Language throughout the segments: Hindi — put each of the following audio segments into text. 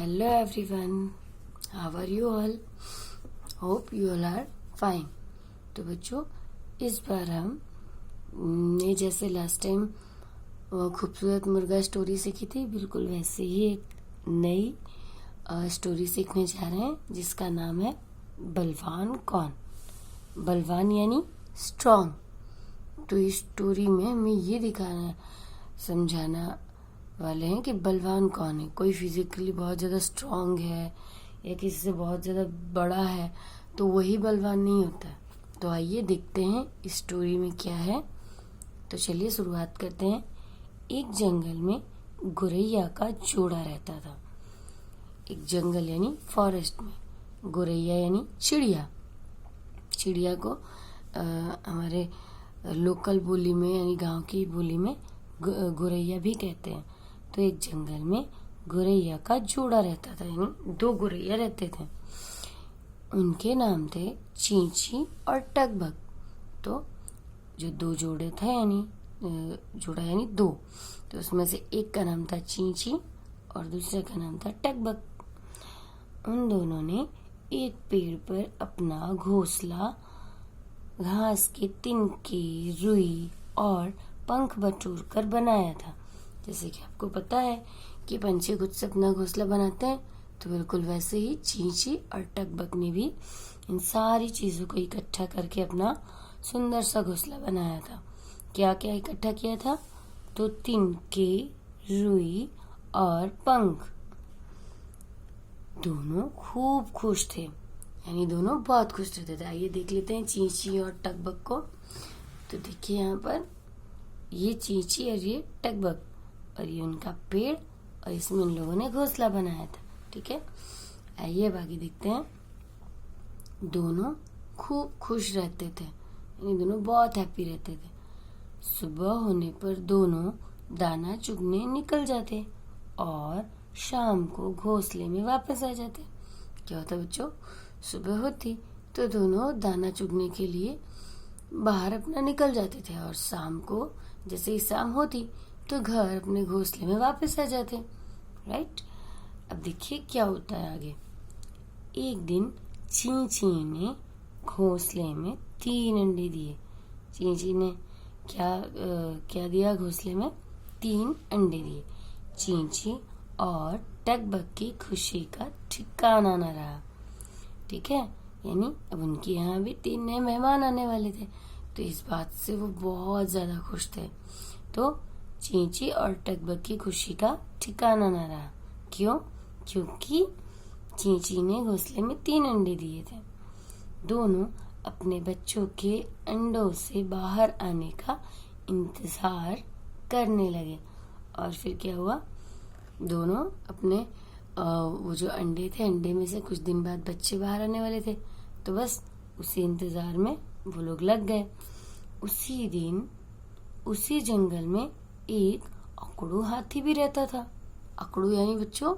Hello everyone, how are you all? Hope you all are fine. तो बच्चों, इस बार हम ने जैसे लास्ट टाइम खूबसूरत मुर्गा स्टोरी सीखी थी, बिल्कुल वैसे ही एक नई स्टोरी सीखने जा रहे हैं जिसका नाम है बलवान कौन। बलवान यानी स्ट्रॉन्ग। तो इस स्टोरी में हमें ये दिखाना समझाना वाले हैं कि बलवान कौन है। कोई फिजिकली बहुत ज़्यादा स्ट्रांग है या किसी से बहुत ज़्यादा बड़ा है तो वही बलवान नहीं होता। तो आइए देखते हैं इस स्टोरी में क्या है। तो चलिए शुरुआत करते हैं। एक जंगल में गोरैया का जोड़ा रहता था। एक जंगल यानी फॉरेस्ट में, गोरैया यानी चिड़िया। चिड़िया को हमारे लोकल बोली में यानी गांव की बोली में गोरैया भी कहते हैं। तो एक जंगल में गोरैया का जोड़ा रहता था, यानी दो गोरैया रहते थे। उनके नाम थे चींची और टकबक। तो जो दो जोड़े थे यानी जोड़ा यानी दो, तो उसमें से एक का नाम था चींची और दूसरे का नाम था टकबक। उन दोनों ने एक पेड़ पर अपना घोंसला घास के तिनके, रुई और पंख बटोर कर बनाया था। जैसे कि आपको पता है कि पंछी खुद से अपना घोंसला बनाते हैं, तो बिल्कुल वैसे ही चींची और टकबक ने भी इन सारी चीजों को इकट्ठा करके अपना सुंदर सा घोंसला बनाया था। क्या क्या इकट्ठा किया था? तो तिनके, रुई और पंख। दोनों खूब खुश थे, यानी दोनों बहुत खुश रहते थे। आइए देख लेते हैं चींची और टकबक को। तो देखिए यहाँ पर ये चींची और ये टकबक और ये उनका पेड़ और इसमें उन लोगों ने घोंसला बनाया था। ठीक है, आइए बाकी देखते हैं। दोनों खूब खुश रहते थे, यानी दोनों बहुत हैप्पी रहते थे। सुबह होने पर दोनों दाना चुगने निकल जाते और शाम को घोंसले में वापस आ जाते। क्या होता बच्चों? सुबह होती तो दोनों दाना चुगने के लिए बाहर अपना निकल जाते थे और शाम को जैसे ही शाम होती तो घर अपने घोंसले में वापस आ जाते। राइट। अब देखिए क्या होता है आगे। एक दिन चींची ने घोंसले में 3 अंडे दिए। चींची ने क्या दिया घोंसले में? 3 अंडे दिए। चींची और टकबक की खुशी का ठिकाना न रहा। ठीक है, यानी अब उनके यहाँ भी 3 नए मेहमान आने वाले थे, तो इस बात से वो बहुत ज्यादा खुश थे। तो चींची और टकबक की खुशी का ठिकाना न रहा। क्यों? क्योंकि चींची ने घोंसले में 3 अंडे दिए थे। दोनों अपने बच्चों के अंडों से बाहर आने का इंतजार करने लगे। और फिर क्या हुआ? दोनों अपने वो जो अंडे थे, अंडे में से कुछ दिन बाद बच्चे बाहर आने वाले थे, तो बस उसी इंतजार में वो लोग लग गए। उसी दिन उसी जंगल में एक अकड़ू हाथी भी रहता था। अकड़ू यानी बच्चों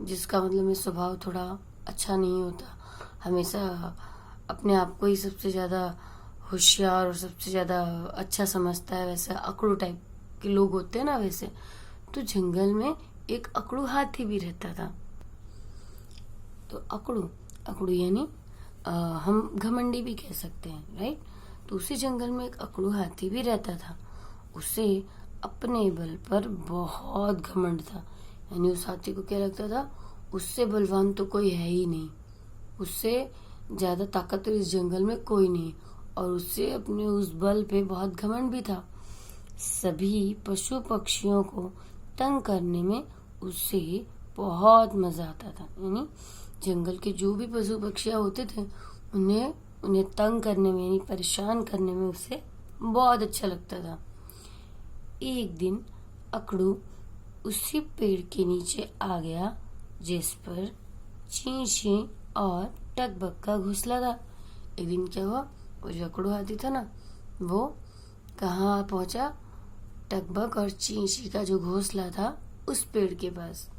जिसका मतलब में स्वभाव थोड़ा अच्छा नहीं होता, हमेशा अपने आप को ही सबसे ज्यादा होशियार और सबसे ज्यादा अच्छा समझता है, वैसे अकड़ू टाइप के लोग होते हैं ना वैसे। तो जंगल में एक अकड़ू हाथी भी रहता था। तो अकड़ू यानी हम घमंडी भी कह सकते हैं। राइट। तो उसी जंगल में एक अकड़ू हाथी भी रहता था। उसे अपने बल पर बहुत घमंड था, यानी उस हाथी को क्या लगता था, उससे बलवान तो कोई है ही नहीं, उससे ज्यादा ताकतवर इस जंगल में कोई नहीं, और उससे अपने उस बल पे बहुत घमंड भी था। सभी पशु पक्षियों को तंग करने में उसे बहुत मजा आता था, यानी जंगल के जो भी पशु पक्षियां होते थे उन्हें तंग करने में यानी परेशान करने में उसे बहुत अच्छा लगता था। एक दिन अकड़ू उसी पेड़ के नीचे आ गया जिस पर चींची और टकबक का घोंसला था। एक दिन क्या हुआ, वो जो अकड़ू हाथी था ना, वो कहाँ पहुंचा? टकबक और चींची का जो घोंसला था उस पेड़ के पास।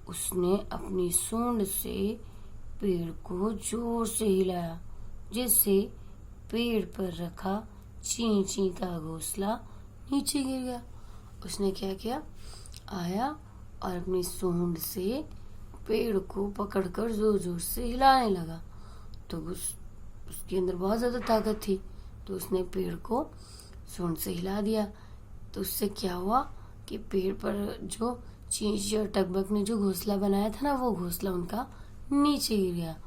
उसने अपनी सूंड से पेड़ को जोर से हिलाया, जिससे पेड़ पर रखा चींची का घोंसला नीचे गिर गया। उसने क्या किया? आया और अपनी सूंड से पेड़ को पकड़कर जोर जोर से हिलाने लगा। तो उसके अंदर बहुत ज्यादा ताकत थी, तो उसने पेड़ को सूंड से हिला दिया। तो उससे क्या हुआ कि पेड़ पर जो चींची और टकबक ने जो घोंसला बनाया था ना, वो घोंसला उनका नीचे गिर गया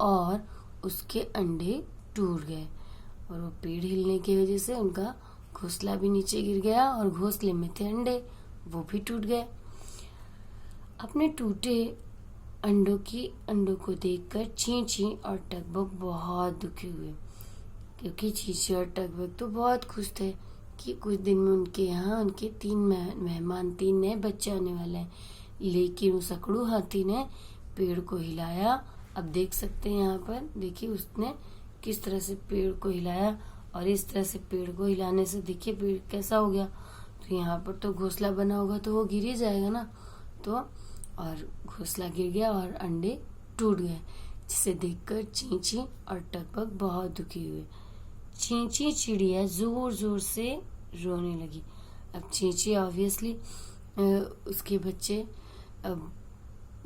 और उसके अंडे टूट गए। और वो पेड़ हिलने की वजह से उनका घोंसला भी नीचे गिर गया और घोंसले में थे अंडे, वो भी टूट गए। अपने टूटे अंडों को देखकर चींची और टकबक बहुत दुखी हुए, क्योंकि चींची और टकबक तो बहुत खुश थे कि कुछ दिन में उनके यहाँ उनके 3 नए बच्चे आने वाले हैं। लेकिन उस अकड़ू हाथी ने पेड़ को हिलाया। अब देख सकते हैं यहाँ पर, देखिए उसने किस तरह से पेड़ को हिलाया, और इस तरह से पेड़ को हिलाने से देखिए पेड़ कैसा हो गया। तो यहाँ पर तो घोंसला बना होगा तो वो गिर ही जाएगा ना, तो और घोंसला गिर गया और अंडे टूट गए, जिसे देखकर चींची और टकबक बहुत दुखी हुए। चींची चिड़िया जोर जोर से रोने लगी। अब चींची ऑब्वियसली उसके बच्चे अब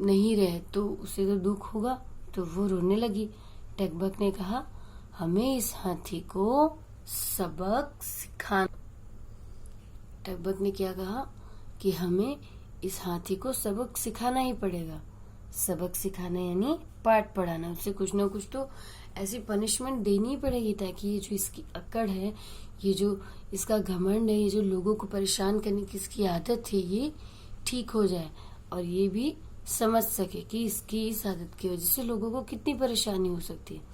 नहीं रहे तो उसे तो दुख होगा, तो वो रोने लगी। टकबक ने कहा, हमें इस हाथी को सबक सिखाना। टकबक ने क्या कहा कि हमें इस हाथी को सबक सिखाना ही पड़ेगा। सबक सिखाना यानी पाठ पढ़ाना, उसे कुछ ना कुछ तो ऐसी पनिशमेंट देनी ही पड़ेगी, ताकि ये जो इसकी अकड़ है, ये जो इसका घमंड है, ये जो लोगों को परेशान करने की इसकी आदत है, ये ठीक हो जाए और ये भी समझ सके कि इसकी इस आदत की वजह से लोगों को कितनी परेशानी हो सकती है।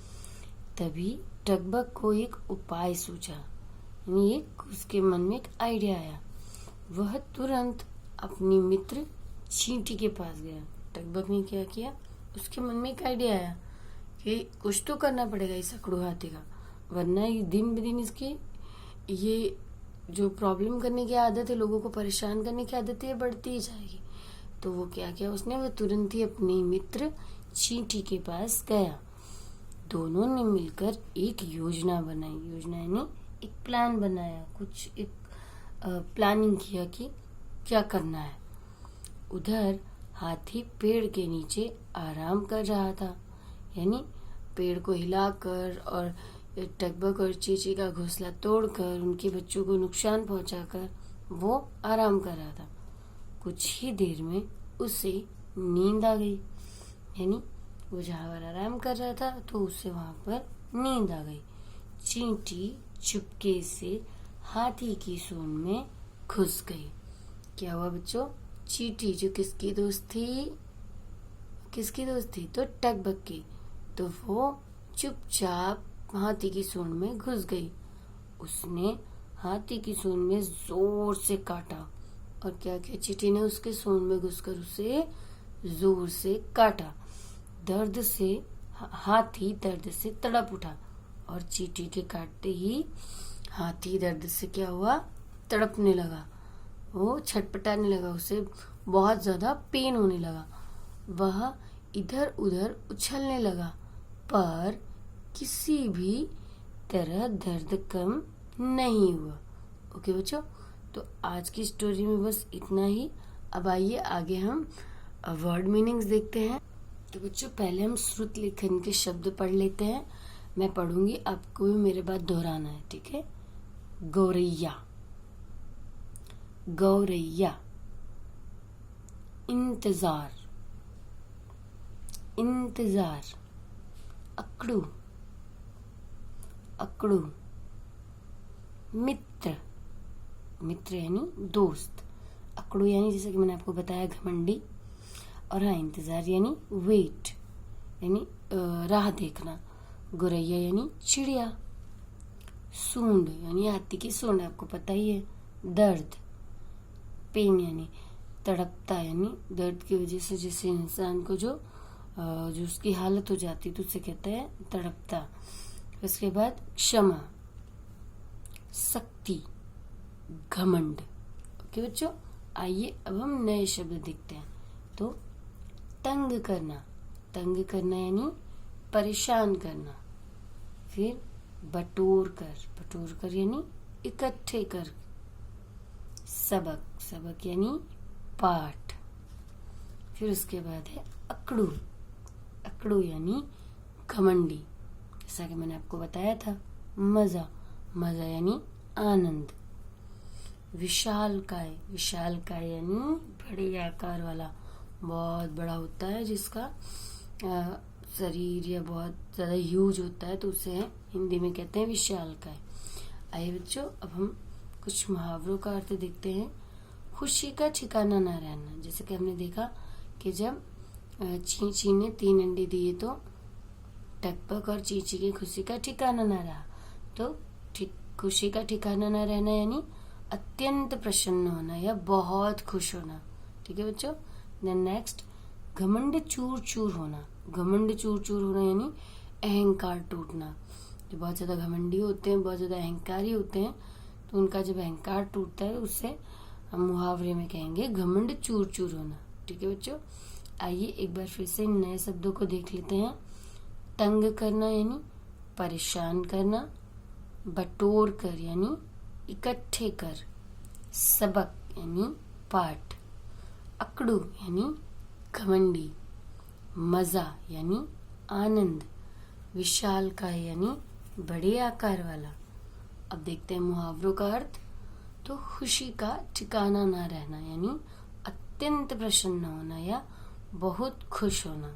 तभी टकबक को एक उपाय सूझा, यानी एक उसके मन में एक आइडिया आया। वह तुरंत अपनी मित्र चींटी के पास गया। टकबक ने क्या किया, उसके मन में एक आइडिया आया कि कुछ तो करना पड़ेगा इस अकड़ू हाथी का, वरना ये दिन ब दिन इसकी ये जो प्रॉब्लम करने की आदत है, लोगों को परेशान करने की आदत है, ये बढ़ती ही जाएगी। तो वो क्या किया उसने, वो तुरंत ही अपने मित्र चींटी के पास गया। दोनों ने मिलकर एक योजना बनाई। योजना यानी एक प्लान बनाया, कुछ एक प्लानिंग किया कि क्या करना है। उधर हाथी पेड़ के नीचे आराम कर रहा था, यानी पेड़ को हिलाकर और टकबक और चींची का घोंसला तोड़कर उनके बच्चों को नुकसान पहुंचाकर वो आराम कर रहा था। कुछ ही देर में उसे नींद आ गई, यानी वो जहाँ पर आराम कर रहा था तो उसे वहां पर नींद आ गई। चींटी चुपके से हाथी की सूंड में घुस गई। क्या हुआ बच्चों, चींटी जो किसकी दोस्त थी, तो टकबक की, तो वो चुपचाप हाथी की सूंड में घुस गई। उसने हाथी की सूंड में जोर से काटा, और क्या किया, चींटी ने उसके सूंड में घुसकर उसे जोर से काटा। दर्द से हाथी दर्द से तड़प उठा, और चींटी के काटते ही हाथी दर्द से क्या हुआ, तड़पने लगा, वो छटपटाने लगा, उसे बहुत ज्यादा पेन होने लगा। वह इधर उधर उछलने लगा, पर किसी भी तरह दर्द कम नहीं हुआ। ओके बच्चों, तो आज की स्टोरी में बस इतना ही। अब आइए आगे हम वर्ड मीनिंग्स देखते हैं। तो बच्चों पहले हम श्रुत लेखन के शब्द पढ़ लेते हैं। मैं पढ़ूंगी, आपको भी मेरे बाद दोहराना है, ठीक है। गौरैया, गौरैया। इंतजार, इंतजार। अकड़ू, अकड़ू। मित्र, मित्र यानी दोस्त। अकड़ू यानी जैसे कि मैंने आपको बताया घमंडी, और हाँ इंतजार यानी वेट, यानी राह देखना। गौरैया यानी चिड़िया। सूंड यानी हाथी की सूंड, आपको पता ही है। दर्द, पेन यानी तड़पता, यानी दर्द की वजह से जैसे इंसान को जो उसकी हालत हो जाती तो उसे कहते हैं तड़पता। उसके बाद क्षमा, शक्ति, घमंड। ओके बच्चों, आइए अब हम नए शब्द देखते हैं। तो तंग करना, तंग करना यानी परेशान करना। फिर बटोर कर, बटोर कर यानी इकट्ठे कर। सबक, सबक यानी पाठ। फिर उसके बाद है अकड़ू। अकड़ू यानी घमंडी, जैसा कि मैंने आपको बताया था। मजा, मजा यानी आनंद। विशालकाय, विशालकाय यानी बड़े आकार वाला, बहुत बड़ा होता है जिसका शरीर या बहुत ज्यादा ह्यूज होता है, तो उसे हिंदी में कहते हैं विशालकाय। आइए बच्चों, अब हम कुछ मुहावरों का अर्थ देखते हैं। खुशी का ठिकाना ना रहना, जैसे कि हमने देखा कि जब चींची ने 3 अंडे दिए तो टकबक और चींची की खुशी का ठिकाना ना रहा। तो खुशी का ठिकाना ना रहना यानी अत्यंत प्रसन्न होना या बहुत खुश होना। ठीक है बच्चों। देन नेक्स्ट, घमंड चूर चूर होना। घमंड चूर चूर होना यानी अहंकार टूटना। जो बहुत ज्यादा घमंडी होते हैं, बहुत ज्यादा अहंकारी होते हैं, तो उनका जब अहंकार टूटता है उससे हम मुहावरे में कहेंगे घमंड चूर चूर होना। ठीक है बच्चों। आइए एक बार फिर से नए शब्दों को देख लेते हैं। तंग करना यानी परेशान करना। बटोर कर यानी इकट्ठे कर। सबक यानी पाठ। अकड़ू यानी घमंडी। मजा यानी आनंद। विशालकाय यानी बड़े आकार वाला। अब देखते हैं मुहावरों का अर्थ। तो खुशी का ठिकाना ना रहना यानी अत्यंत प्रसन्न होना या बहुत खुश होना।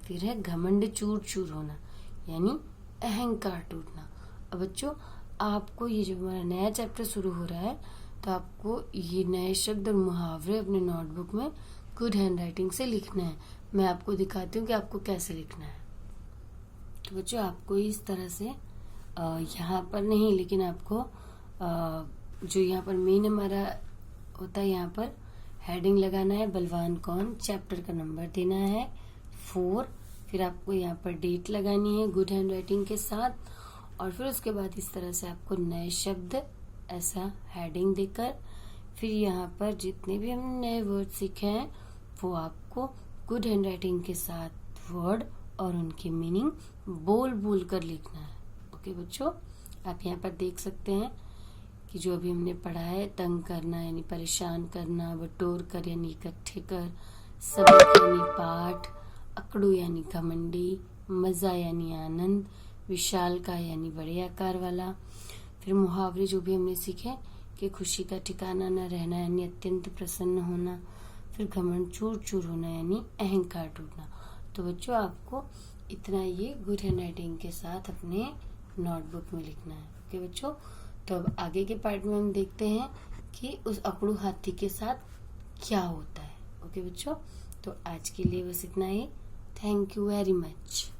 फिर है घमंड चूर चूर होना यानी अहंकार टूटना। अब बच्चों, आपको ये जो हमारा नया चैप्टर शुरू हो रहा है, तो आपको ये नए शब्द और मुहावरे अपने नोटबुक में गुड हैंडराइटिंग से लिखना है। मैं आपको दिखाती हूँ कि आपको कैसे लिखना है। तो बच्चों, आपको इस तरह से यहाँ पर नहीं, लेकिन आपको जो यहाँ पर मेन हमारा होता है, यहाँ पर हेडिंग लगाना है बलवान कौन, चैप्टर का नंबर देना है 4, फिर आपको यहाँ पर डेट लगानी है गुड हैंडराइटिंग के साथ, और फिर उसके बाद इस तरह से आपको नए शब्द ऐसा हेडिंग देकर, फिर यहाँ पर जितने भी हमने नए वर्ड सीखे हैं वो आपको गुड हैंडराइटिंग के साथ वर्ड और उनकी मीनिंग बोल बोल कर लिखना है। ओके बच्चों, आप यहाँ पर देख सकते हैं कि जो अभी हमने पढ़ा है, तंग करना यानी परेशान करना, बटोर कर यानी इकट्ठे कर, सबक यानी पाठ, अकड़ू यानी घमंडी, मजा यानी आनंद, विशालकाय यानी बड़े आकार वाला। फिर मुहावरे जो भी हमने सीखे कि खुशी का ठिकाना न रहना यानी अत्यंत प्रसन्न होना, फिर घमंड चूर चूर होना यानी अहंकार टूटना। तो बच्चों, आपको इतना ये गुड हैंडराइटिंग के साथ अपने नोटबुक में लिखना है। ओके बच्चों, तो अब आगे के पार्ट में हम देखते हैं कि उस अकड़ू हाथी के साथ क्या होता है। ओके बच्चों, तो आज के लिए बस इतना ही। Thank you very much.